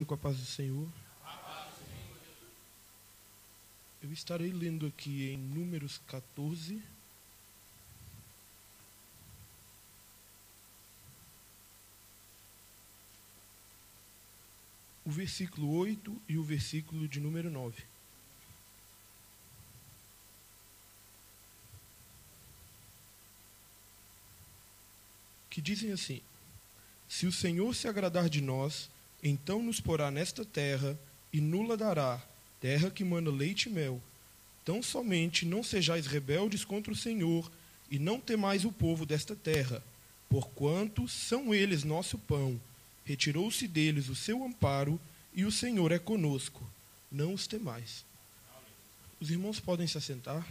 Com a paz do Senhor. Eu estarei lendo aqui em Números 14. O versículo 8 e o versículo de número 9. Que dizem assim: Se o Senhor se agradar de nós, então nos porá nesta terra e nula dará, terra que mana leite e mel. Tão somente não sejais rebeldes contra o Senhor, e não temais o povo desta terra, porquanto são eles nosso pão. Retirou-se deles o seu amparo, e o Senhor é conosco. Não os temais. Os irmãos podem se assentar.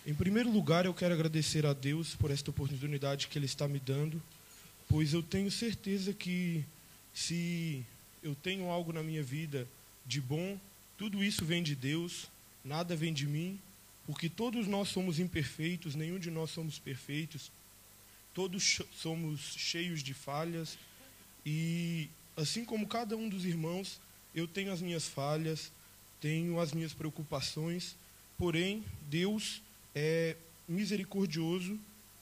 Em primeiro lugar, eu quero agradecer a Deus por esta oportunidade que Ele está me dando, pois eu tenho certeza que se eu tenho algo na minha vida de bom, tudo isso vem de Deus, nada vem de mim, porque todos nós somos imperfeitos, nenhum de nós somos perfeitos, todos somos cheios de falhas, e assim como cada um dos irmãos, eu tenho as minhas falhas, tenho as minhas preocupações, porém, Deus é misericordioso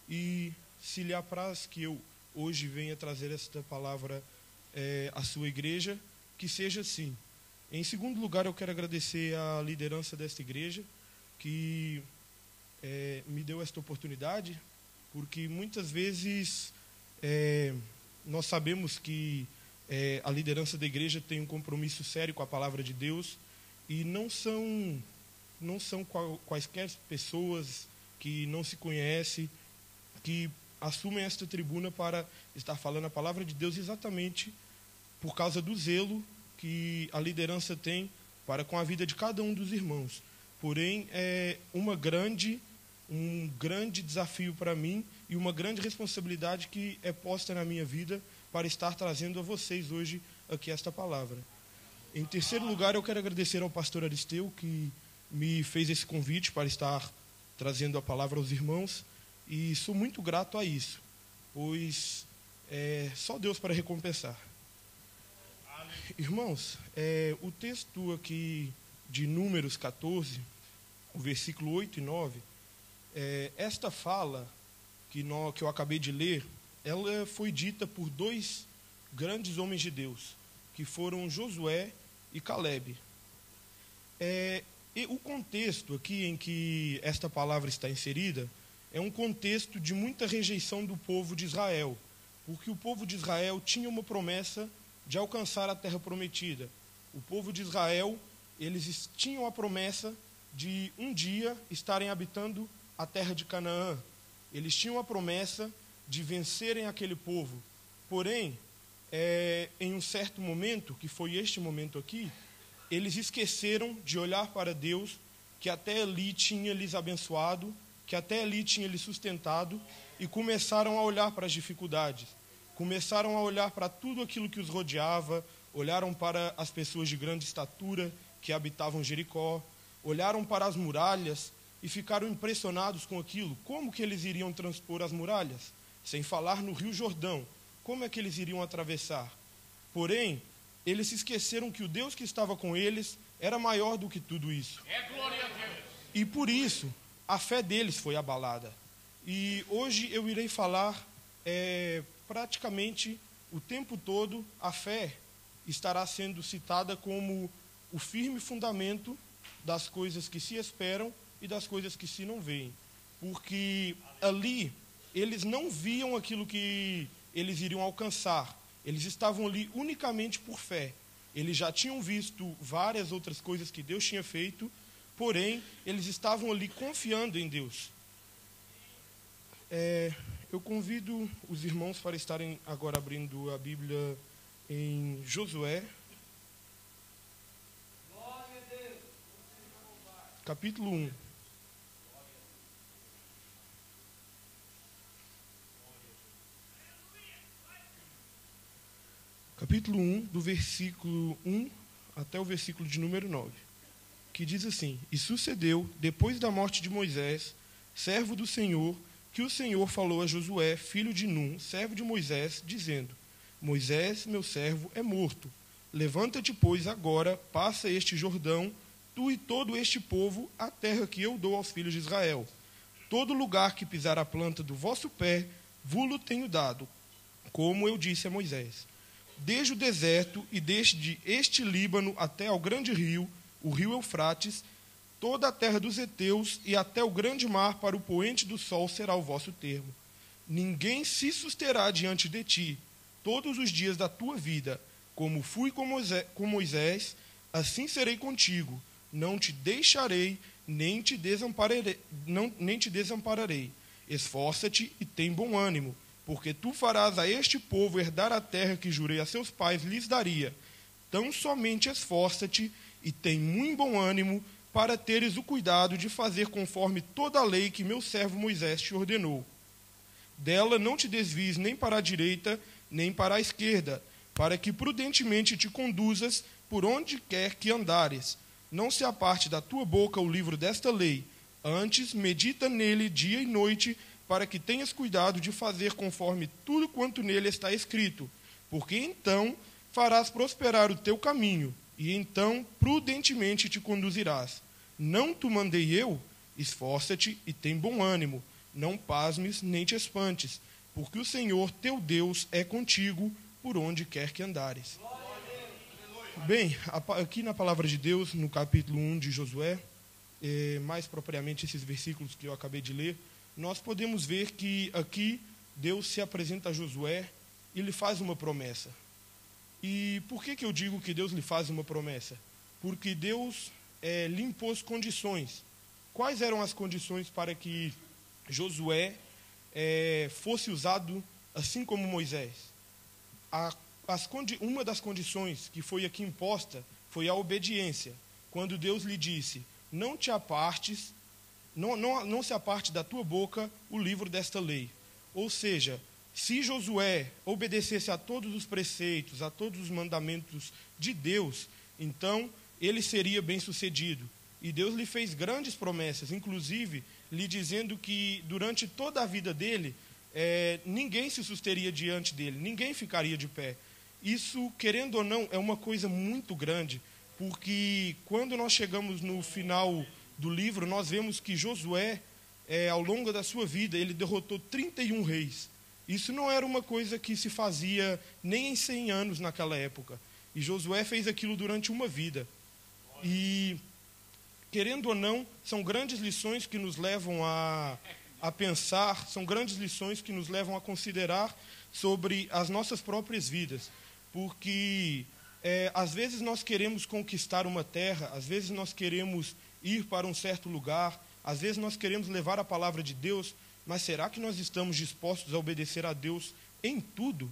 e se lhe apraz que eu hoje venha trazer esta palavra à sua igreja, que seja assim. Em segundo lugar, eu quero agradecer a liderança desta igreja, que me deu esta oportunidade, porque muitas vezes nós sabemos que a liderança da igreja tem um compromisso sério com a palavra de Deus, e não são quaisquer pessoas que não se conhecem, que assumem esta tribuna para estar falando a palavra de Deus exatamente por causa do zelo que a liderança tem para com a vida de cada um dos irmãos. Porém, é um grande desafio para mim e uma grande responsabilidade que é posta na minha vida para estar trazendo a vocês hoje aqui esta palavra. Em terceiro lugar, eu quero agradecer ao pastor Aristeu, que me fez esse convite para estar trazendo a palavra aos irmãos, e sou muito grato a isso, pois é só Deus para recompensar. Irmãos, o texto aqui de Números 14, o versículo 8 e 9, esta fala que eu acabei de ler, ela foi dita por dois grandes homens de Deus, que foram Josué e Calebe. E o contexto aqui em que esta palavra está inserida é um contexto de muita rejeição do povo de Israel, porque o povo de Israel tinha uma promessa de alcançar a terra prometida. O povo de Israel, eles tinham a promessa de um dia estarem habitando a terra de Canaã. Eles tinham a promessa de vencerem aquele povo. Porém, em um certo momento, que foi este momento aqui, eles esqueceram de olhar para Deus, que até ali tinha lhes abençoado, que até ali tinha lhes sustentado, e começaram a olhar para as dificuldades, começaram a olhar para tudo aquilo que os rodeava, olharam para as pessoas de grande estatura que habitavam Jericó, olharam para as muralhas e ficaram impressionados com aquilo. Como que eles iriam transpor as muralhas? Sem falar no Rio Jordão, como é que eles iriam atravessar? Porém, eles se esqueceram que o Deus que estava com eles era maior do que tudo isso. Glória a Deus. E por isso, a fé deles foi abalada. E hoje eu irei falar praticamente o tempo todo, a fé estará sendo citada como o firme fundamento das coisas que se esperam e das coisas que se não veem. Porque ali, eles não viam aquilo que eles iriam alcançar. Eles estavam ali unicamente por fé. Eles já tinham visto várias outras coisas que Deus tinha feito, porém, eles estavam ali confiando em Deus. Eu convido os irmãos para estarem agora abrindo a Bíblia em Josué, capítulo 1. Capítulo 1, do versículo 1 até o versículo de número 9, que diz assim: E sucedeu, depois da morte de Moisés, servo do Senhor, que o Senhor falou a Josué, filho de Num, servo de Moisés, dizendo: Moisés, meu servo, é morto. Levanta-te, pois, agora, passa este Jordão, tu e todo este povo, a terra que eu dou aos filhos de Israel. Todo lugar que pisar a planta do vosso pé, vulo tenho dado, como eu disse a Moisés. Desde o deserto e desde este Líbano até ao grande rio, o rio Eufrates, toda a terra dos heteus e até o grande mar para o poente do sol será o vosso termo. Ninguém se susterá diante de ti todos os dias da tua vida. Como fui com Moisés, assim serei contigo. Não te deixarei, nem te desampararei. Esforça-te e tem bom ânimo, porque tu farás a este povo herdar a terra que jurei a seus pais lhes daria. Tão somente esforça-te e tem muito bom ânimo, para teres o cuidado de fazer conforme toda a lei que meu servo Moisés te ordenou. Dela não te desvies nem para a direita, nem para a esquerda, para que prudentemente te conduzas por onde quer que andares. Não se aparte da tua boca o livro desta lei, antes medita nele dia e noite, para que tenhas cuidado de fazer conforme tudo quanto nele está escrito, porque então farás prosperar o teu caminho, e então prudentemente te conduzirás. Não te mandei eu? Esforça-te e tem bom ânimo, não pasmes nem te espantes, porque o Senhor teu Deus é contigo por onde quer que andares. Bem, aqui na palavra de Deus, no capítulo 1 de Josué, mais propriamente esses versículos que eu acabei de ler, nós podemos ver que aqui Deus se apresenta a Josué e lhe faz uma promessa. E por que eu digo que Deus lhe faz uma promessa? Porque Deus lhe impôs condições. Quais eram as condições para que Josué fosse usado assim como Moisés? Uma das condições que foi aqui imposta foi a obediência. Quando Deus lhe disse, não te apartes, não se aparte da tua boca o livro desta lei. Ou seja, se Josué obedecesse a todos os preceitos, a todos os mandamentos de Deus, então ele seria bem-sucedido. E Deus lhe fez grandes promessas, inclusive lhe dizendo que durante toda a vida dele, ninguém se susteria diante dele, ninguém ficaria de pé. Isso, querendo ou não, é uma coisa muito grande, porque quando nós chegamos no final do livro, nós vemos que Josué, ao longo da sua vida, ele derrotou 31 reis. Isso não era uma coisa que se fazia nem em 100 anos naquela época. E Josué fez aquilo durante uma vida. E, querendo ou não, são grandes lições que nos levam a pensar, são grandes lições que nos levam a considerar sobre as nossas próprias vidas. Porque, às vezes, nós queremos conquistar uma terra, às vezes nós queremos ir para um certo lugar, às vezes nós queremos levar a palavra de Deus, mas será que nós estamos dispostos a obedecer a Deus em tudo?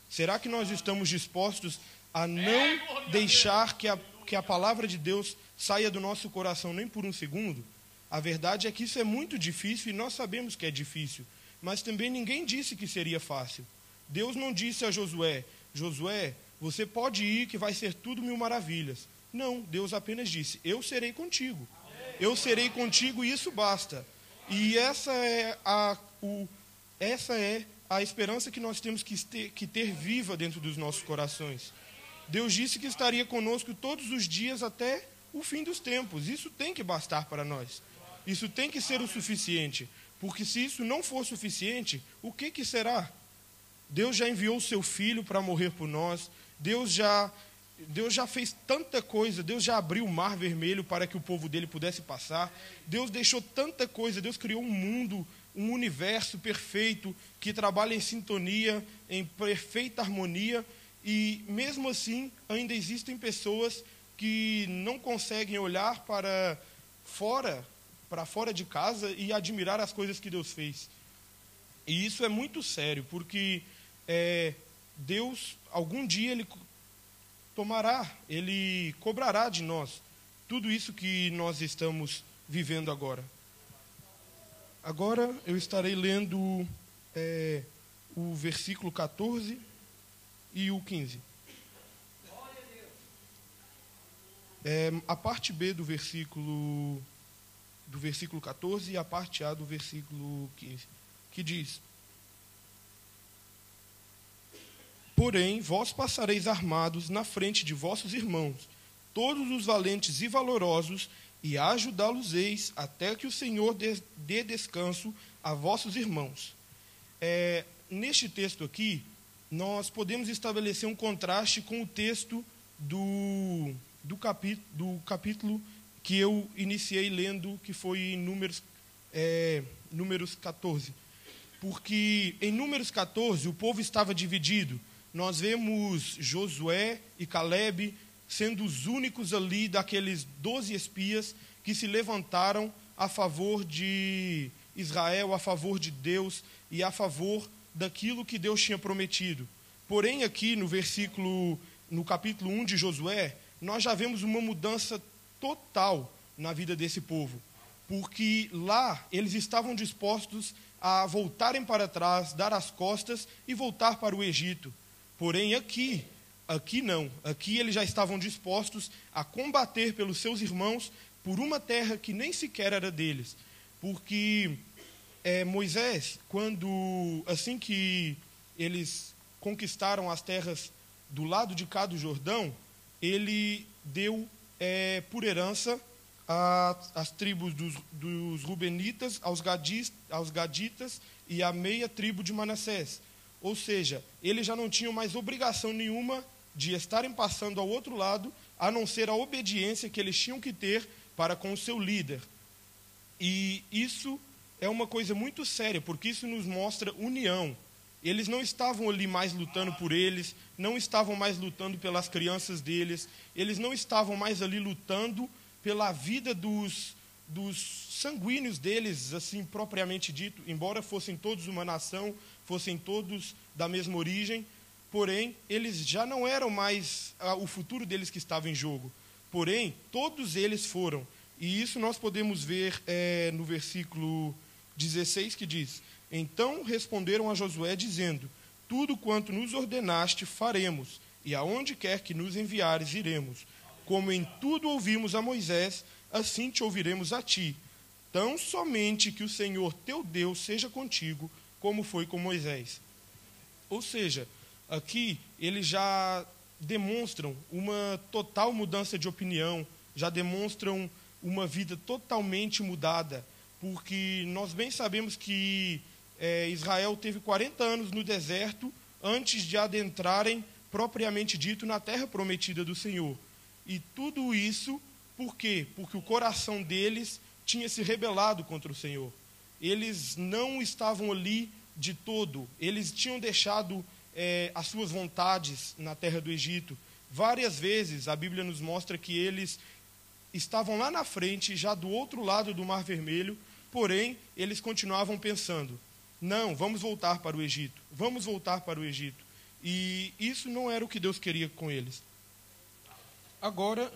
Será que nós estamos dispostos a não deixar que a palavra de Deus saia do nosso coração nem por um segundo? A verdade é que isso é muito difícil e nós sabemos que é difícil, mas também ninguém disse que seria fácil. Deus não disse a Josué, Josué, você pode ir que vai ser tudo mil maravilhas. Não, Deus apenas disse, eu serei contigo. Eu serei contigo e isso basta. E essa é a esperança que nós temos que ter viva dentro dos nossos corações. Deus disse que estaria conosco todos os dias até o fim dos tempos. Isso tem que bastar para nós. Isso tem que ser o suficiente. Porque se isso não for suficiente, o que será? Deus já enviou o seu Filho para morrer por nós. Deus já fez tanta coisa, Deus já abriu o mar vermelho para que o povo dele pudesse passar. Deus deixou tanta coisa, Deus criou um mundo, um universo perfeito, que trabalha em sintonia, em perfeita harmonia, e mesmo assim ainda existem pessoas que não conseguem olhar para fora de casa e admirar as coisas que Deus fez. E isso é muito sério, porque Deus, algum dia, Ele cobrará de nós tudo isso que nós estamos vivendo agora. Agora eu estarei lendo o versículo 14 e o 15. A parte B do versículo 14 e a parte A do versículo 15, que diz: Porém, vós passareis armados na frente de vossos irmãos, todos os valentes e valorosos, e ajudá-los-eis até que o Senhor dê descanso a vossos irmãos. Neste texto aqui, nós podemos estabelecer um contraste com o texto do capítulo que eu iniciei lendo, que foi em Números 14. Porque em Números 14 o povo estava dividido. Nós vemos Josué e Calebe sendo os únicos ali daqueles 12 espias que se levantaram a favor de Israel, a favor de Deus e a favor daquilo que Deus tinha prometido. Porém, aqui no capítulo 1 de Josué, nós já vemos uma mudança total na vida desse povo. Porque lá eles estavam dispostos a voltarem para trás, dar as costas e voltar para o Egito. Porém, aqui não. Aqui eles já estavam dispostos a combater pelos seus irmãos por uma terra que nem sequer era deles. Porque Moisés, assim que eles conquistaram as terras do lado de cá do Jordão, ele deu por herança as tribos dos Rubenitas, aos Gaditas e a meia tribo de Manassés. Ou seja, eles já não tinham mais obrigação nenhuma de estarem passando ao outro lado, a não ser a obediência que eles tinham que ter para com o seu líder. E isso é uma coisa muito séria, porque isso nos mostra união. Eles não estavam ali mais lutando por eles, não estavam mais lutando pelas crianças deles, eles não estavam mais ali lutando pela vida dos sanguíneos deles, assim propriamente dito, embora fossem todos uma nação, fossem todos da mesma origem, porém, eles já não eram mais o futuro deles que estava em jogo. Porém, todos eles foram. E isso nós podemos ver no versículo 16, que diz: Então responderam a Josué, dizendo: Tudo quanto nos ordenaste faremos, e aonde quer que nos enviares iremos. Como em tudo ouvimos a Moisés, assim te ouviremos a ti. Tão somente que o Senhor teu Deus seja contigo, como foi com Moisés. Ou seja, aqui eles já demonstram uma total mudança de opinião, já demonstram uma vida totalmente mudada, porque nós bem sabemos que Israel teve 40 anos no deserto antes de adentrarem, propriamente dito, na terra prometida do Senhor. E tudo isso, por quê? Porque o coração deles tinha se rebelado contra o Senhor. Eles não estavam ali de todo, eles tinham deixado as suas vontades na terra do Egito. Várias vezes a Bíblia nos mostra que eles estavam lá na frente, já do outro lado do Mar Vermelho, porém, eles continuavam pensando: não, vamos voltar para o Egito, vamos voltar para o Egito. E isso não era o que Deus queria com eles. Agora,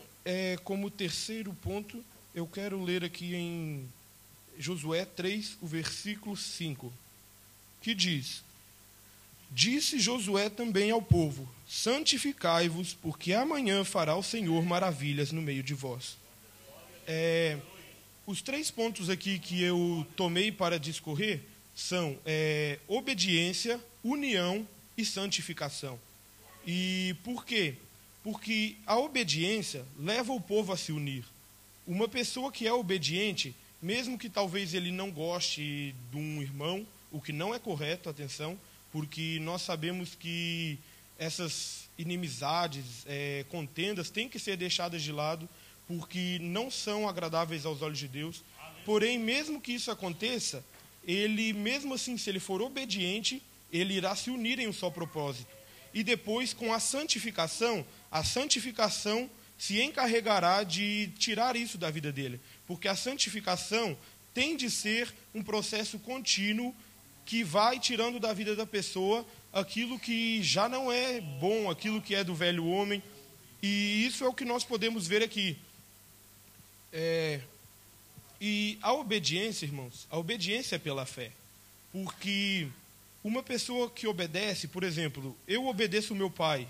como terceiro ponto, eu quero ler aqui em Josué 3, o versículo 5, que diz: Disse Josué também ao povo: Santificai-vos, porque amanhã fará o Senhor maravilhas no meio de vós. Os 3 pontos aqui que eu tomei para discorrer são obediência, união e santificação. E por quê? Porque a obediência leva o povo a se unir. Uma pessoa que é obediente, mesmo que talvez ele não goste de um irmão, o que não é correto, atenção, porque nós sabemos que essas inimizades, contendas, têm que ser deixadas de lado, porque não são agradáveis aos olhos de Deus. Porém, mesmo que isso aconteça, ele, mesmo assim, se ele for obediente, ele irá se unir em um só propósito. E depois, com a santificação se encarregará de tirar isso da vida dele. Porque a santificação tem de ser um processo contínuo que vai tirando da vida da pessoa aquilo que já não é bom, aquilo que é do velho homem. E isso é o que nós podemos ver aqui. E a obediência, irmãos, a obediência é pela fé. Porque uma pessoa que obedece, por exemplo, eu obedeço o meu pai.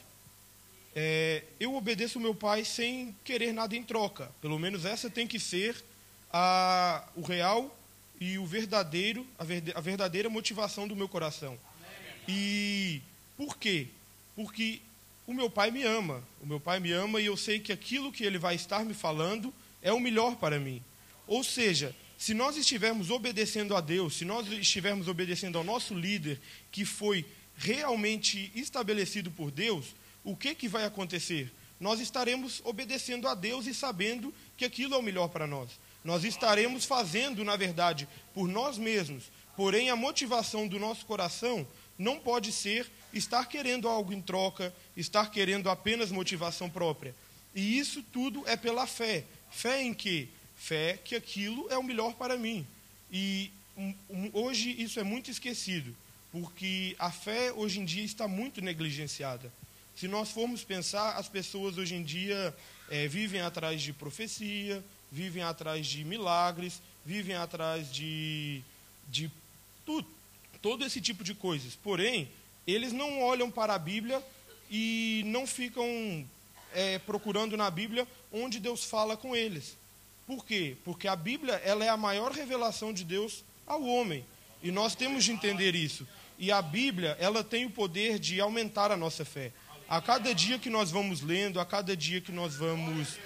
Eu obedeço o meu pai sem querer nada em troca. Pelo menos essa tem que ser o real e o verdadeiro, a verdadeira motivação do meu coração. E por quê? Porque o meu pai me ama. O meu pai me ama e eu sei que aquilo que ele vai estar me falando é o melhor para mim. Ou seja, se nós estivermos obedecendo a Deus, se nós estivermos obedecendo ao nosso líder, que foi realmente estabelecido por Deus, o que vai acontecer? Nós estaremos obedecendo a Deus e sabendo que aquilo é o melhor para nós. Nós estaremos fazendo, na verdade, por nós mesmos. Porém, a motivação do nosso coração não pode ser estar querendo algo em troca, estar querendo apenas motivação própria. E isso tudo é pela fé. Fé em quê? Fé que aquilo é o melhor para mim. E hoje isso é muito esquecido, porque a fé hoje em dia está muito negligenciada. Se nós formos pensar, as pessoas hoje em dia vivem atrás de profecia, vivem atrás de milagres, vivem atrás de tudo, todo esse tipo de coisas. Porém, eles não olham para a Bíblia e não ficam procurando na Bíblia onde Deus fala com eles. Por quê? Porque a Bíblia ela é a maior revelação de Deus ao homem. E nós temos de entender isso. E a Bíblia ela tem o poder de aumentar a nossa fé. A cada dia que nós vamos lendo, a cada dia que nós vamos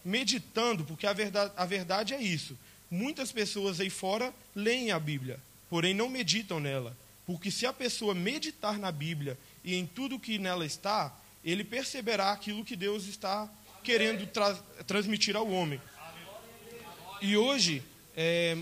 meditando, porque a verdade é isso. Muitas pessoas aí fora leem a Bíblia, porém não meditam nela. Porque se a pessoa meditar na Bíblia e em tudo que nela está, ele perceberá aquilo que Deus está querendo transmitir ao homem. E hoje,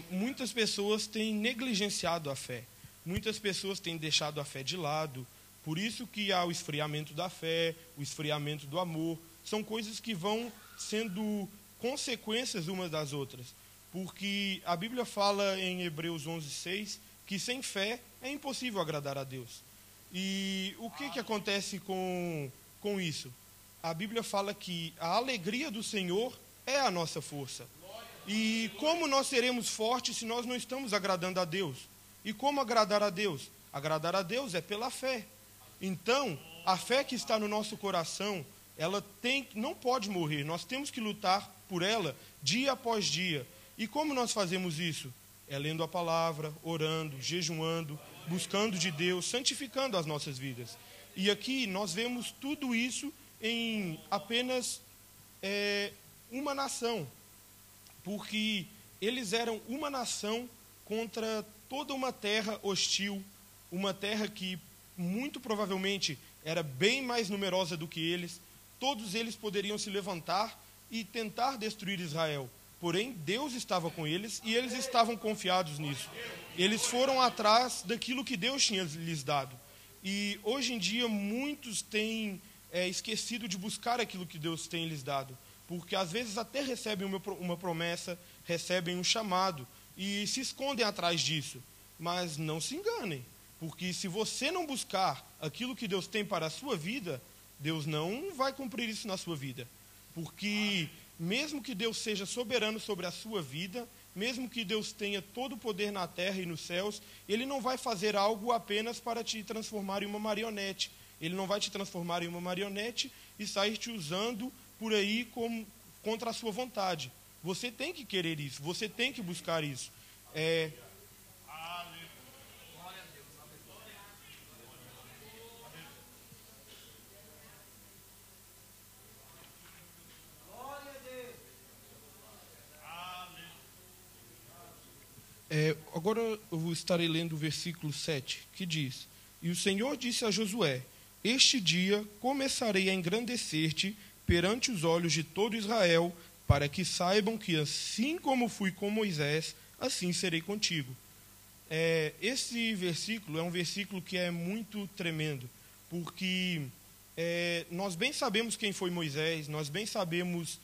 muitas pessoas têm negligenciado a fé. Muitas pessoas têm deixado a fé de lado. Por isso que há o esfriamento da fé, o esfriamento do amor. São coisas que vão sendo consequências umas das outras. Porque a Bíblia fala em Hebreus 11:6 que sem fé é impossível agradar a Deus. E o que acontece com isso? A Bíblia fala que a alegria do Senhor é a nossa força. E como nós seremos fortes se nós não estamos agradando a Deus? E como agradar a Deus? Agradar a Deus é pela fé. Então, a fé que está no nosso coração, ela não pode morrer. Nós temos que lutar por ela dia após dia. E como nós fazemos isso? É lendo a palavra, orando, jejuando, buscando de Deus, santificando as nossas vidas. E aqui nós vemos tudo isso em apenas uma nação. Porque eles eram uma nação contra toda uma terra hostil, uma terra que muito provavelmente era bem mais numerosa do que eles. Todos eles poderiam se levantar e tentar destruir Israel. Porém, Deus estava com eles e eles estavam confiados nisso. Eles foram atrás daquilo que Deus tinha lhes dado. E hoje em dia muitos têm esquecido de buscar aquilo que Deus tem lhes dado. Porque às vezes até recebem uma promessa, recebem um chamado e se escondem atrás disso. Mas não se enganem, porque se você não buscar aquilo que Deus tem para a sua vida, Deus não vai cumprir isso na sua vida. Porque mesmo que Deus seja soberano sobre a sua vida, mesmo que Deus tenha todo o poder na terra e nos céus, Ele não vai fazer algo apenas para te transformar em uma marionete. Ele não vai te transformar em uma marionete e sair te usando por aí contra a sua vontade. Você tem que querer isso, você tem que buscar isso. Agora eu estarei lendo o versículo 7, que diz: E o Senhor disse a Josué: Este dia começarei a engrandecer-te perante os olhos de todo Israel, para que saibam que assim como fui com Moisés, assim serei contigo. Esse versículo é um versículo que é muito tremendo, porque nós bem sabemos quem foi Moisés, nós bem sabemos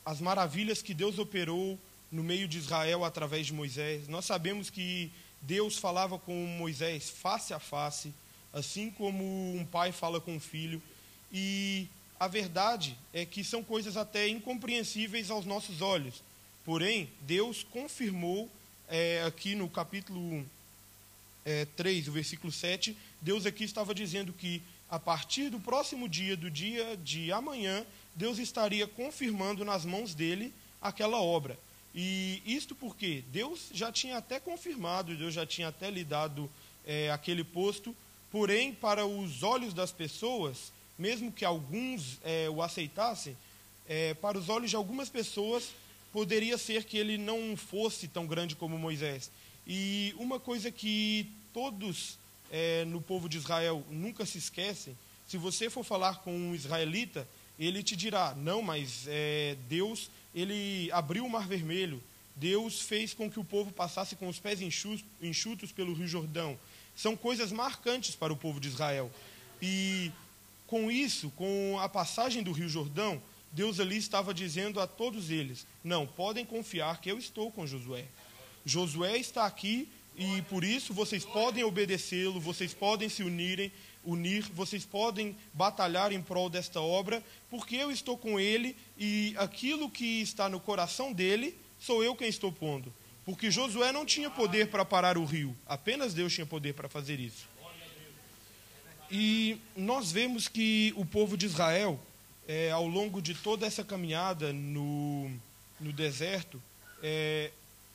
as maravilhas que Deus operou no meio de Israel através de Moisés. Nós sabemos que Deus falava com Moisés face a face, assim como um pai fala com um filho. E a verdade é que são coisas até incompreensíveis aos nossos olhos. Porém, Deus confirmou aqui no capítulo 3, o versículo 7, Deus aqui estava dizendo que a partir do próximo dia, do dia de amanhã, Deus estaria confirmando nas mãos dele aquela obra. E isto porque Deus já tinha até confirmado, Deus já tinha até lhe dado aquele posto porém, para os olhos das pessoas, mesmo que alguns o aceitassem, para os olhos de algumas pessoas, poderia ser que ele não fosse tão grande como Moisés. E uma coisa que todos no povo de Israel nunca se esquecem, se você for falar com um israelita, ele te dirá, não, mas Deus, ele abriu o Mar Vermelho, Deus fez com que o povo passasse com os pés enxutos pelo Rio Jordão. São coisas marcantes para o povo de Israel. E com isso, com a passagem do Rio Jordão, Deus ali estava dizendo a todos eles, não, podem confiar que eu estou com Josué. Josué está aqui e por isso vocês podem obedecê-lo, vocês podem se unir, vocês podem batalhar em prol desta obra, porque eu estou com ele e aquilo que está no coração dele, sou eu quem estou pondo. Porque Josué não tinha poder para parar o rio, apenas Deus tinha poder para fazer isso. E nós vemos que o povo de Israel, ao longo de toda essa caminhada no deserto,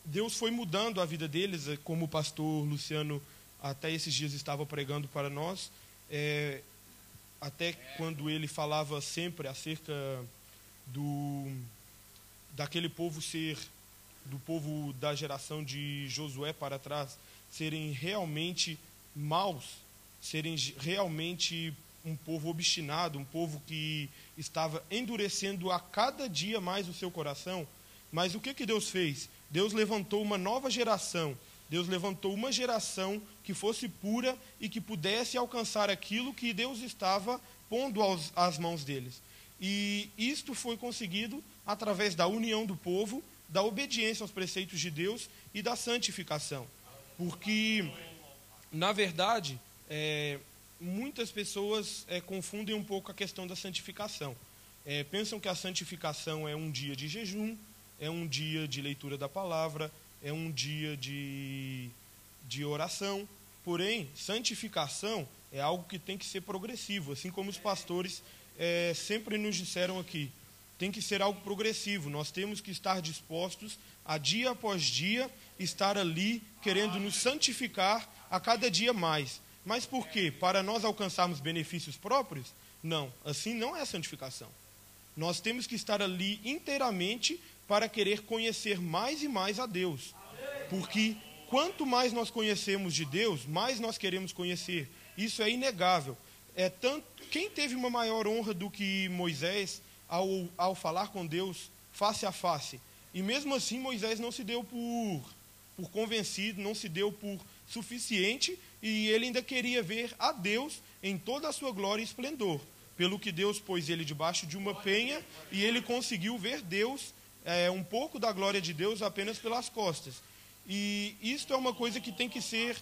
Deus foi mudando a vida deles, como o pastor Luciano até esses dias estava pregando para nós, até quando ele falava sempre acerca daquele povo do povo da geração de Josué para trás, serem realmente maus, serem realmente um povo obstinado, um povo que estava endurecendo a cada dia mais o seu coração. Mas o que Deus fez? Deus levantou uma nova geração, Deus levantou uma geração que fosse pura e que pudesse alcançar aquilo que Deus estava pondo às mãos deles. E isto foi conseguido através da união do povo, da obediência aos preceitos de Deus e da santificação. Porque, na verdade, muitas pessoas confundem um pouco a questão da santificação. Pensam que a santificação é um dia de jejum, é um dia de leitura da palavra, é um dia de oração. Porém, santificação é algo que tem que ser progressivo, assim como os pastores sempre nos disseram aqui. Tem que ser algo progressivo, nós temos que estar dispostos a dia após dia estar ali querendo nos santificar a cada dia mais. Mas por quê? Para nós alcançarmos benefícios próprios? Não, assim não é a santificação. Nós temos que estar ali inteiramente para querer conhecer mais e mais a Deus. Porque quanto mais nós conhecemos de Deus, mais nós queremos conhecer. Isso é inegável. Quem teve uma maior honra do que Moisés ao falar com Deus face a face? E mesmo assim Moisés não se deu por convencido, não se deu por suficiente, e ele ainda queria ver a Deus em toda a sua glória e esplendor. Pelo que Deus pôs ele debaixo de uma penha e ele conseguiu ver Deus, um pouco da glória de Deus apenas pelas costas. E isto é uma coisa que tem que ser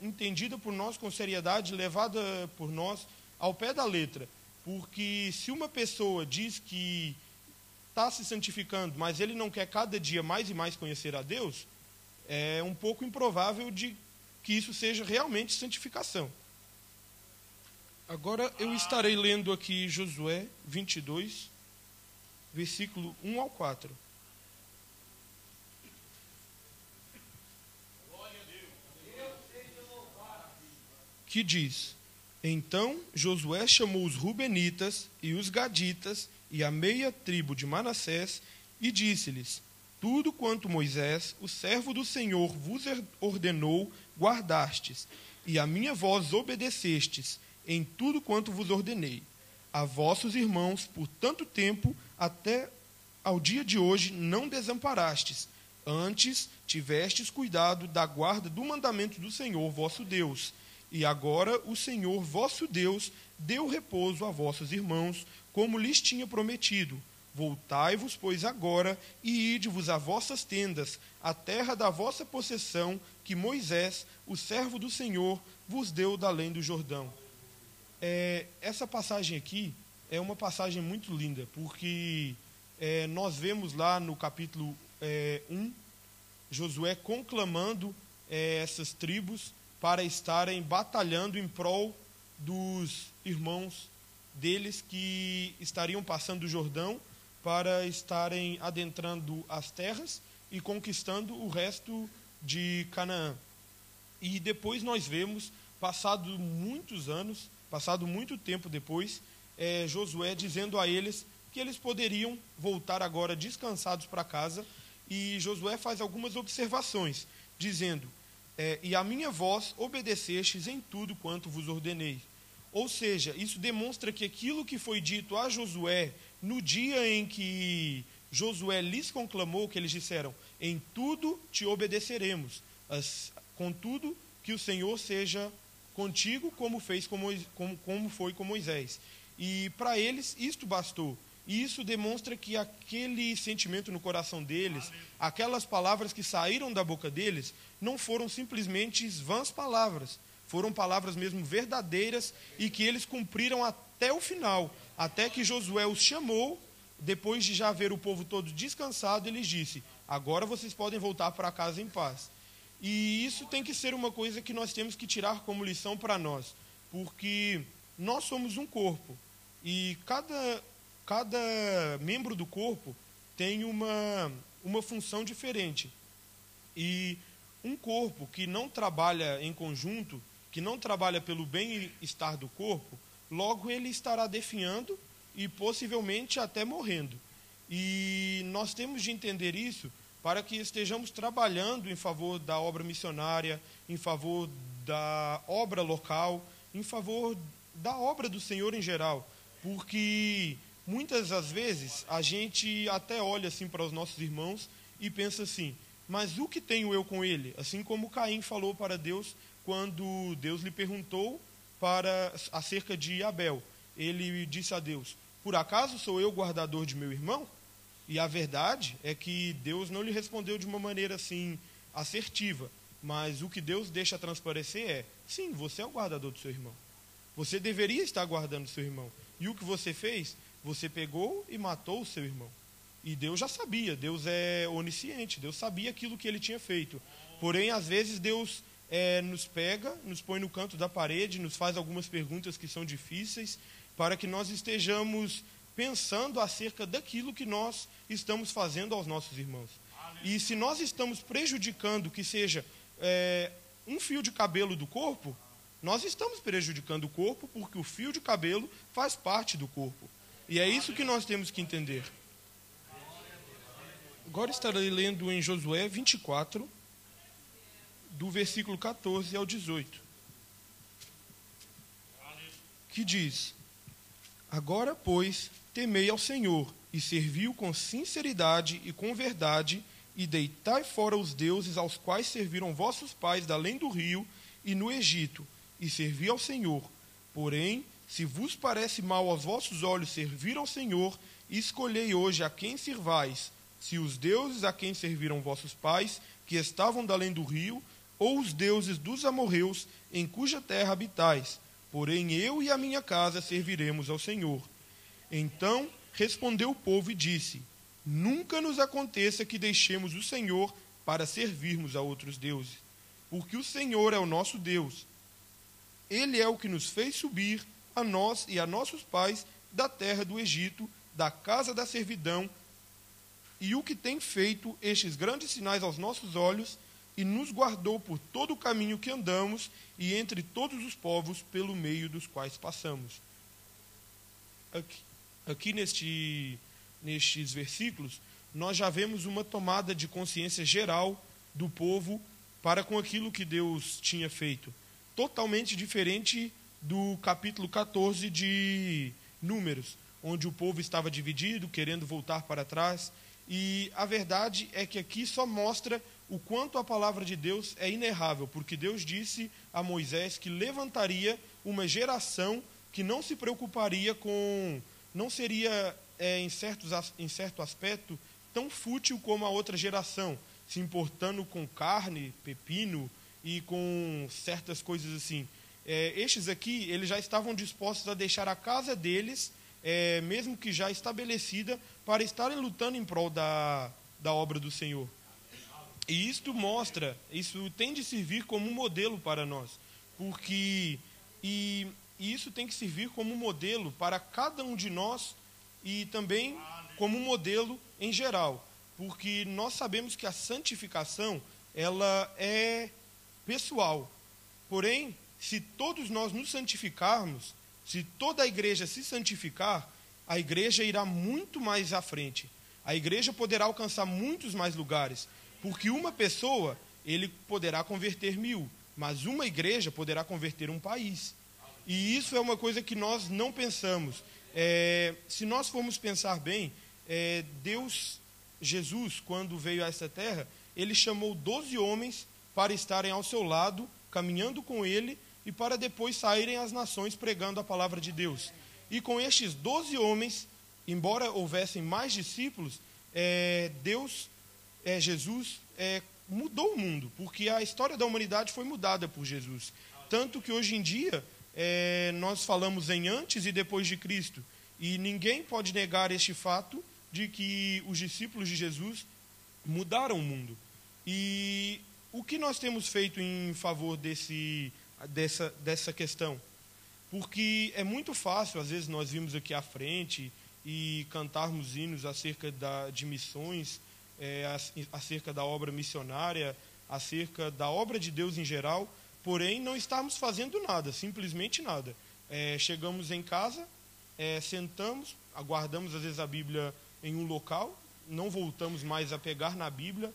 entendida por nós com seriedade, levada por nós ao pé da letra. Porque se uma pessoa diz que está se santificando, mas ele não quer cada dia mais e mais conhecer a Deus, é um pouco improvável de que isso seja realmente santificação. Agora eu estarei lendo aqui Josué 22, versículo 1 ao 4. Que diz: Então Josué chamou os Rubenitas e os Gaditas e a meia tribo de Manassés e disse-lhes: Tudo quanto Moisés, o servo do Senhor, vos ordenou, guardastes, e a minha voz obedecestes em tudo quanto vos ordenei. A vossos irmãos, por tanto tempo, até ao dia de hoje, não desamparastes. Antes, tivestes cuidado da guarda do mandamento do Senhor, vosso Deus. E agora o Senhor, vosso Deus, deu repouso a vossos irmãos, como lhes tinha prometido. Voltai-vos, pois, agora, e ide-vos a vossas tendas, a terra da vossa possessão, que Moisés, o servo do Senhor, vos deu da além do Jordão. Essa passagem aqui é uma passagem muito linda, porque nós vemos lá no capítulo 1, Josué conclamando essas tribos para estarem batalhando em prol dos irmãos deles que estariam passando o Jordão para estarem adentrando as terras e conquistando o resto de Canaã. E depois nós vemos passado muitos anos, passado muito tempo depois, Josué dizendo a eles que eles poderiam voltar agora descansados para casa, e Josué faz algumas observações, dizendo, e a minha voz obedecestes em tudo quanto vos ordenei. Ou seja, isso demonstra que aquilo que foi dito a Josué no dia em que Josué lhes conclamou, que eles disseram, em tudo te obedeceremos, contudo que o Senhor seja contigo como foi com Moisés. E para eles isto bastou. E isso demonstra que aquele sentimento no coração deles, aquelas palavras que saíram da boca deles, não foram simplesmente vãs palavras, foram palavras mesmo verdadeiras e que eles cumpriram até o final, até que Josué os chamou, depois de já ver o povo todo descansado, ele disse, agora vocês podem voltar para casa em paz. E isso tem que ser uma coisa que nós temos que tirar como lição para nós, porque nós somos um corpo, e cada membro do corpo tem uma função diferente. E um corpo que não trabalha em conjunto, que não trabalha pelo bem-estar do corpo, logo ele estará definhando e possivelmente até morrendo. E nós temos de entender isso para que estejamos trabalhando em favor da obra missionária, em favor da obra local, em favor da obra do Senhor em geral. Porque muitas das vezes a gente até olha assim para os nossos irmãos e pensa assim, mas o que tenho eu com ele? Assim como Caim falou para Deus quando Deus lhe perguntou acerca de Abel. Ele disse a Deus, por acaso sou eu guardador de meu irmão? E a verdade é que Deus não lhe respondeu de uma maneira assim assertiva, mas o que Deus deixa transparecer é, sim, você é o guardador do seu irmão. Você deveria estar guardando o seu irmão. E o que você fez? Você pegou e matou o seu irmão. E Deus já sabia, Deus é onisciente, Deus sabia aquilo que ele tinha feito. Porém, às vezes, Deus nos pega, nos põe no canto da parede, nos faz algumas perguntas que são difíceis, para que nós estejamos pensando acerca daquilo que nós estamos fazendo aos nossos irmãos. E se nós estamos prejudicando que seja um fio de cabelo do corpo, nós estamos prejudicando o corpo, porque o fio de cabelo faz parte do corpo. E é isso que nós temos que entender. Agora estarei lendo em Josué 24, do versículo 14 ao 18, que diz, agora, pois, temei ao Senhor, e servi-o com sinceridade e com verdade, e deitai fora os deuses aos quais serviram vossos pais da além do rio e no Egito, e servi ao Senhor. Porém, se vos parece mal aos vossos olhos servir ao Senhor, escolhei hoje a quem sirvais, se os deuses a quem serviram vossos pais, que estavam da além do rio, ou os deuses dos amorreus, em cuja terra habitais. Porém, eu e a minha casa serviremos ao Senhor. Então respondeu o povo e disse, nunca nos aconteça que deixemos o Senhor para servirmos a outros deuses, porque o Senhor é o nosso Deus. Ele é o que nos fez subir, a nós e a nossos pais, da terra do Egito, da casa da servidão, e o que tem feito estes grandes sinais aos nossos olhos, e nos guardou por todo o caminho que andamos, e entre todos os povos pelo meio dos quais passamos. Aqui nestes versículos, nós já vemos uma tomada de consciência geral do povo para com aquilo que Deus tinha feito. Totalmente diferente do capítulo 14 de Números, onde o povo estava dividido, querendo voltar para trás. E a verdade é que aqui só mostra o quanto a palavra de Deus é inerrável, porque Deus disse a Moisés que levantaria uma geração que não se preocuparia não seria, em certo aspecto, tão fútil como a outra geração, se importando com carne, pepino e com certas coisas assim. Estes aqui, eles já estavam dispostos a deixar a casa deles, mesmo que já estabelecida, para estarem lutando em prol da obra do Senhor. E isso tem de servir como um modelo para nós, porque isso tem que servir como um modelo para cada um de nós e também como um modelo em geral, porque nós sabemos que a santificação ela é pessoal. Porém, se todos nós nos santificarmos, se toda a igreja se santificar, a igreja irá muito mais à frente. A igreja poderá alcançar muitos mais lugares, porque uma pessoa, ele poderá converter 1000, mas uma igreja poderá converter um país. E isso é uma coisa que nós não pensamos. Se nós formos pensar bem, Jesus, quando veio a essa terra, ele chamou 12 homens para estarem ao seu lado, caminhando com ele, e para depois saírem às nações pregando a palavra de Deus. E com estes 12 homens, embora houvessem mais discípulos, Jesus mudou o mundo, porque a história da humanidade foi mudada por Jesus. Tanto que hoje em dia, nós falamos em antes e depois de Cristo, e ninguém pode negar este fato de que os discípulos de Jesus mudaram o mundo. E o que nós temos feito em favor dessa questão? Porque é muito fácil, às vezes, nós virmos aqui à frente e cantarmos hinos acerca de missões, acerca da obra missionária, acerca da obra de Deus em geral, porém não estarmos fazendo nada, simplesmente nada. Chegamos em casa, sentamos, aguardamos às vezes a Bíblia em um local, não voltamos mais a pegar na Bíblia,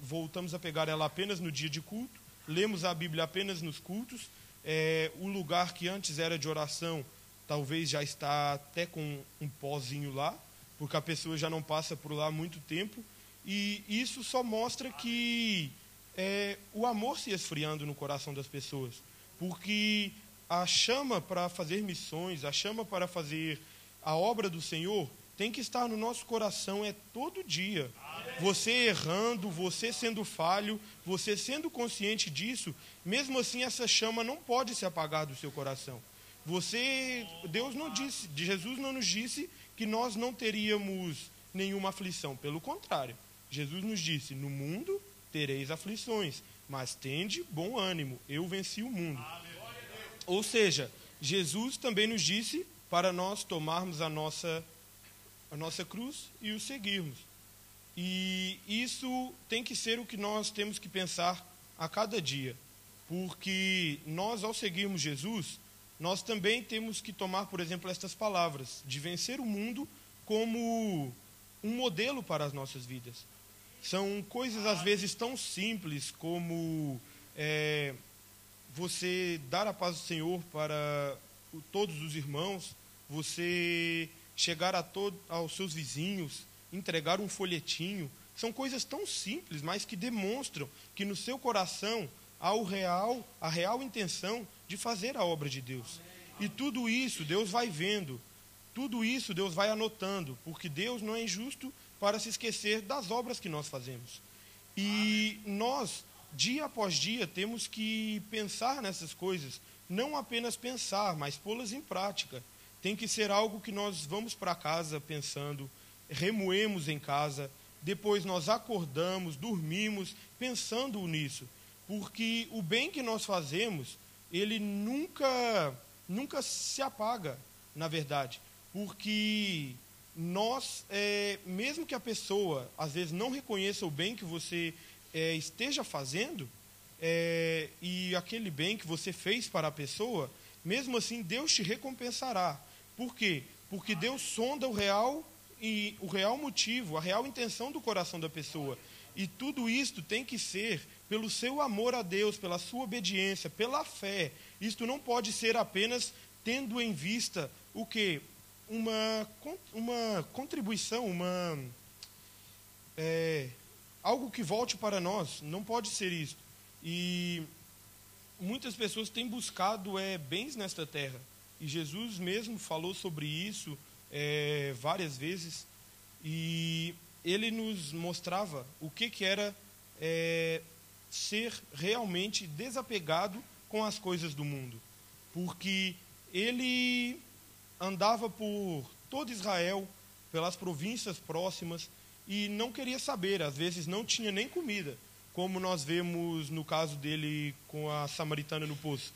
voltamos a pegar ela apenas no dia de culto, lemos a Bíblia apenas nos cultos, o lugar que antes era de oração talvez já está até com um pozinho lá, porque a pessoa já não passa por lá há muito tempo, e isso só mostra que o amor se esfriando no coração das pessoas, porque a chama para fazer missões, a chama para fazer a obra do Senhor tem que estar no nosso coração todo dia. Você errando, você sendo falho, você sendo consciente disso, mesmo assim essa chama não pode se apagar do seu coração. Jesus não nos disse que nós não teríamos nenhuma aflição, pelo contrário. Jesus nos disse: no mundo tereis aflições, mas tende bom ânimo, eu venci o mundo. Ou seja, Jesus também nos disse para nós tomarmos a nossa cruz e o seguirmos. E isso tem que ser o que nós temos que pensar a cada dia, porque nós, ao seguirmos Jesus, nós também temos que tomar, por exemplo, estas palavras, de vencer o mundo como um modelo para as nossas vidas. São coisas, às vezes, tão simples como você dar a paz do Senhor para todos os irmãos, você chegar aos seus vizinhos, entregar um folhetinho. São coisas tão simples, mas que demonstram que no seu coração há a real intenção de fazer a obra de Deus. E tudo isso Deus vai vendo, tudo isso Deus vai anotando, porque Deus não é injusto para se esquecer das obras que nós fazemos. E nós, dia após dia, temos que pensar nessas coisas, não apenas pensar, mas pô-las em prática. Tem que ser algo que nós vamos para casa pensando, remoemos em casa, depois nós acordamos, dormimos pensando nisso, porque o bem que nós fazemos, ele nunca se apaga, na verdade, porque nós, mesmo que a pessoa às vezes não reconheça o bem que você esteja fazendo, e aquele bem que você fez para a pessoa, mesmo assim Deus te recompensará. Por quê? Porque Deus sonda o real motivo, a real intenção do coração da pessoa. E tudo isto tem que ser pelo seu amor a Deus, pela sua obediência, pela fé. Isto não pode ser apenas tendo em vista o quê? Uma contribuição, algo que volte para nós. Não pode ser isto. E muitas pessoas têm buscado bens nesta terra. E Jesus mesmo falou sobre isso várias vezes. E ele nos mostrava o que era ser realmente desapegado com as coisas do mundo. Porque ele andava por todo Israel, pelas províncias próximas, e não queria saber, às vezes não tinha nem comida, como nós vemos no caso dele com a samaritana no poço.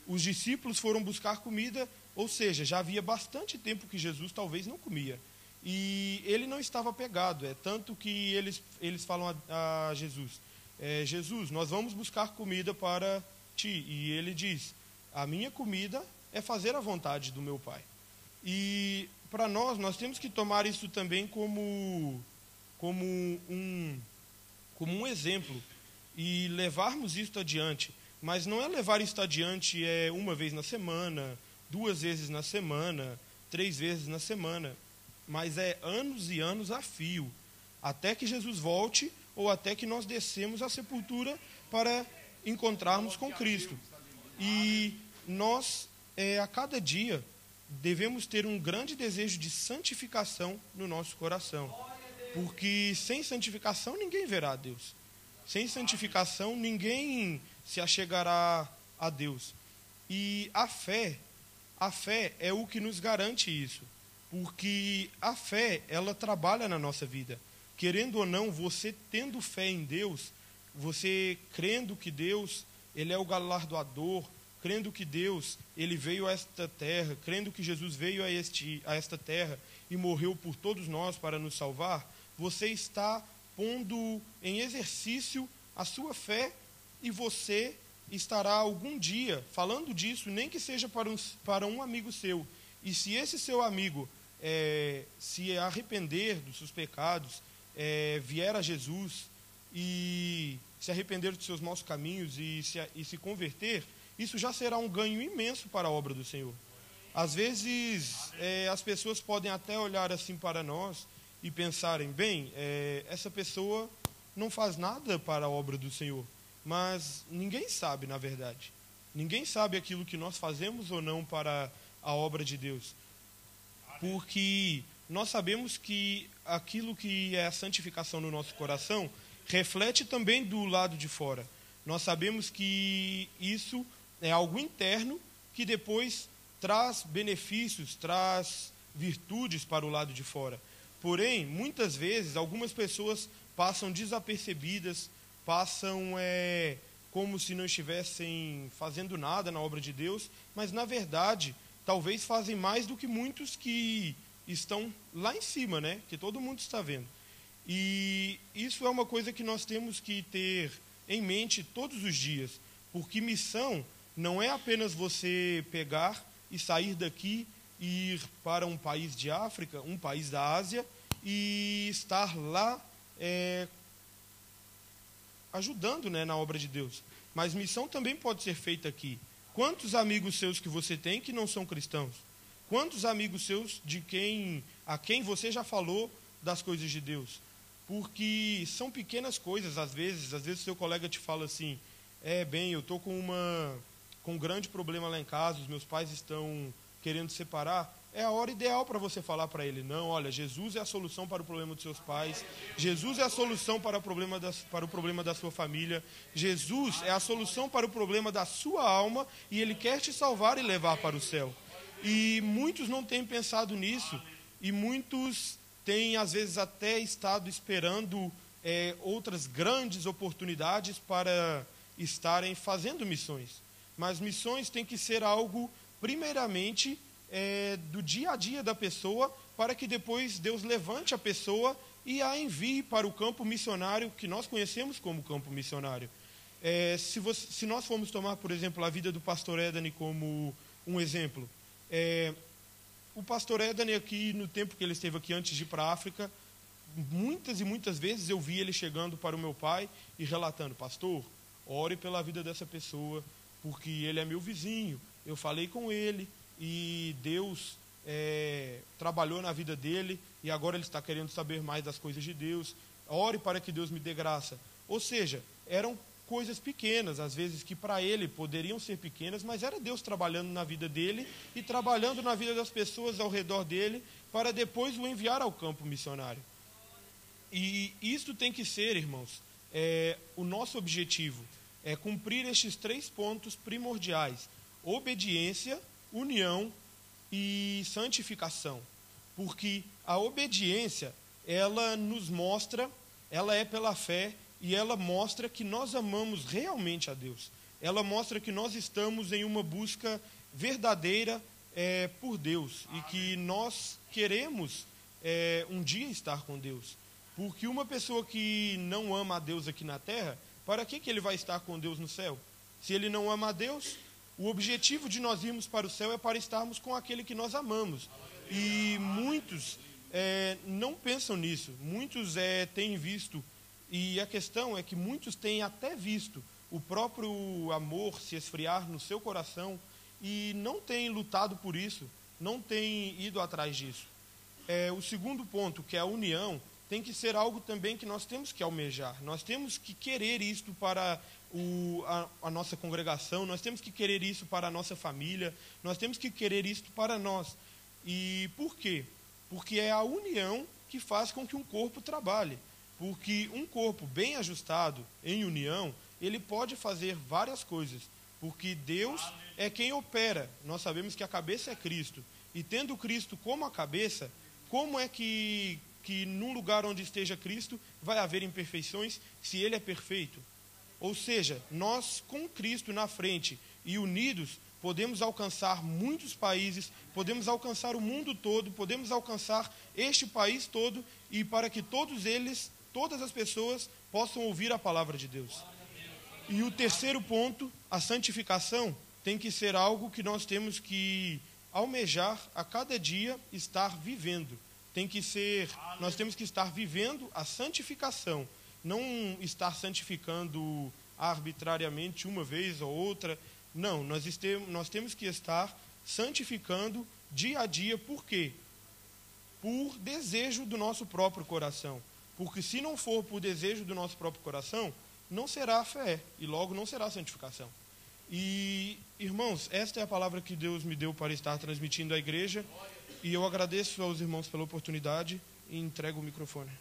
Os discípulos foram buscar comida, ou seja, já havia bastante tempo que Jesus talvez não comia. E ele não estava apegado, tanto que eles falam a Jesus, Jesus, nós vamos buscar comida para repetir. E ele diz: a minha comida é fazer a vontade do meu Pai. E para nós temos que tomar isso também como um exemplo e levarmos isso adiante. Mas não é levar isso adiante uma vez na semana, 2 vezes na semana, 3 vezes na semana, mas é anos e anos a fio, até que Jesus volte ou até que nós descemos à sepultura para encontrarmos com Cristo. E nós, a cada dia, devemos ter um grande desejo de santificação no nosso coração, porque sem santificação ninguém verá a Deus. Sem santificação ninguém se achegará a Deus. E a fé é o que nos garante isso, porque a fé, ela trabalha na nossa vida. Querendo ou não, você tendo fé em Deus, você crendo que Deus, ele é o galardoador, crendo que Deus, ele veio a esta terra, crendo que Jesus veio a esta terra e morreu por todos nós para nos salvar, você está pondo em exercício a sua fé e você estará algum dia falando disso, nem que seja para um amigo seu. E se esse seu amigo se arrepender dos seus pecados, vier a Jesus e se arrepender dos seus maus caminhos e se converter, isso já será um ganho imenso para a obra do Senhor. Às vezes, as pessoas podem até olhar assim para nós e pensarem, bem, essa pessoa não faz nada para a obra do Senhor. Mas ninguém sabe, na verdade. Ninguém sabe aquilo que nós fazemos ou não para a obra de Deus. Porque nós sabemos que aquilo que é a santificação no nosso coração reflete também do lado de fora. Nós sabemos que isso é algo interno que depois traz benefícios, traz virtudes para o lado de fora. Porém, muitas vezes, algumas pessoas passam desapercebidas, passam como se não estivessem fazendo nada na obra de Deus, mas, na verdade, talvez fazem mais do que muitos que estão lá em cima, né? Que todo mundo está vendo. E isso é uma coisa que nós temos que ter em mente todos os dias, porque missão não é apenas você pegar e sair daqui e ir para um país de África, um país da Ásia, e estar lá ajudando, né, na obra de Deus. Mas missão também pode ser feita aqui. Quantos amigos seus que você tem que não são cristãos? Quantos amigos seus a quem você já falou das coisas de Deus? Porque são pequenas coisas, às vezes seu colega te fala assim, eu estou com um grande problema lá em casa, os meus pais estão querendo separar. É a hora ideal para você falar para ele, não, olha, Jesus é a solução para o problema dos seus pais, Jesus é a solução para o problema da sua família, Jesus é a solução para o problema da sua alma e Ele quer te salvar e levar para o céu. E muitos não têm pensado nisso, e muitos têm às vezes até estado esperando outras grandes oportunidades para estarem fazendo missões. Mas missões tem que ser algo, primeiramente, do dia a dia da pessoa, para que depois Deus levante a pessoa e a envie para o campo missionário, que nós conhecemos como campo missionário. Se nós formos tomar, por exemplo, a vida do pastor Edani como um exemplo, o pastor Edani aqui, no tempo que ele esteve aqui antes de ir para a África, muitas e muitas vezes eu vi ele chegando para o meu pai e relatando, pastor, ore pela vida dessa pessoa, porque ele é meu vizinho, eu falei com ele, e Deus trabalhou na vida dele, e agora ele está querendo saber mais das coisas de Deus, ore para que Deus me dê graça. Ou seja, eram coisas pequenas, às vezes que para ele poderiam ser pequenas, mas era Deus trabalhando na vida dele, e trabalhando na vida das pessoas ao redor dele, para depois o enviar ao campo missionário. E isto tem que ser, irmãos, o nosso objetivo, é cumprir estes 3 pontos primordiais: obediência, união e santificação. Porque a obediência, ela nos mostra, ela é pela fé, e ela mostra que nós amamos realmente a Deus. Ela mostra que nós estamos em uma busca verdadeira por Deus, e que nós queremos um dia estar com Deus. Porque uma pessoa que não ama a Deus aqui na terra, para que ele vai estar com Deus no céu? Se ele não ama a Deus, o objetivo de nós irmos para o céu é para estarmos com aquele que nós amamos. E muitos não pensam nisso. Muitos têm visto, e a questão é que muitos têm até visto o próprio amor se esfriar no seu coração e não têm lutado por isso, não têm ido atrás disso. O segundo ponto, que é a união, tem que ser algo também que nós temos que almejar. Nós temos que querer isto para a nossa congregação, nós temos que querer isso para a nossa família, nós temos que querer isto para nós. E por quê? Porque é a união que faz com que um corpo trabalhe. Porque um corpo bem ajustado, em união, ele pode fazer várias coisas. Porque Deus é quem opera. Nós sabemos que a cabeça é Cristo. E tendo Cristo como a cabeça, como é que num lugar onde esteja Cristo vai haver imperfeições se Ele é perfeito? Ou seja, nós com Cristo na frente e unidos, podemos alcançar muitos países, podemos alcançar o mundo todo, podemos alcançar este país todo, e para que todas as pessoas possam ouvir a palavra de Deus. E o terceiro ponto, a santificação, tem que ser algo que nós temos que almejar a cada dia estar vivendo. Nós temos que estar vivendo a santificação, não estar santificando arbitrariamente uma vez ou outra. Não, nós temos que estar santificando dia a dia. Por quê? Por desejo do nosso próprio coração. Porque se não for por desejo do nosso próprio coração, não será fé e logo não será santificação. E, irmãos, esta é a palavra que Deus me deu para estar transmitindo à igreja. E eu agradeço aos irmãos pela oportunidade e entrego o microfone.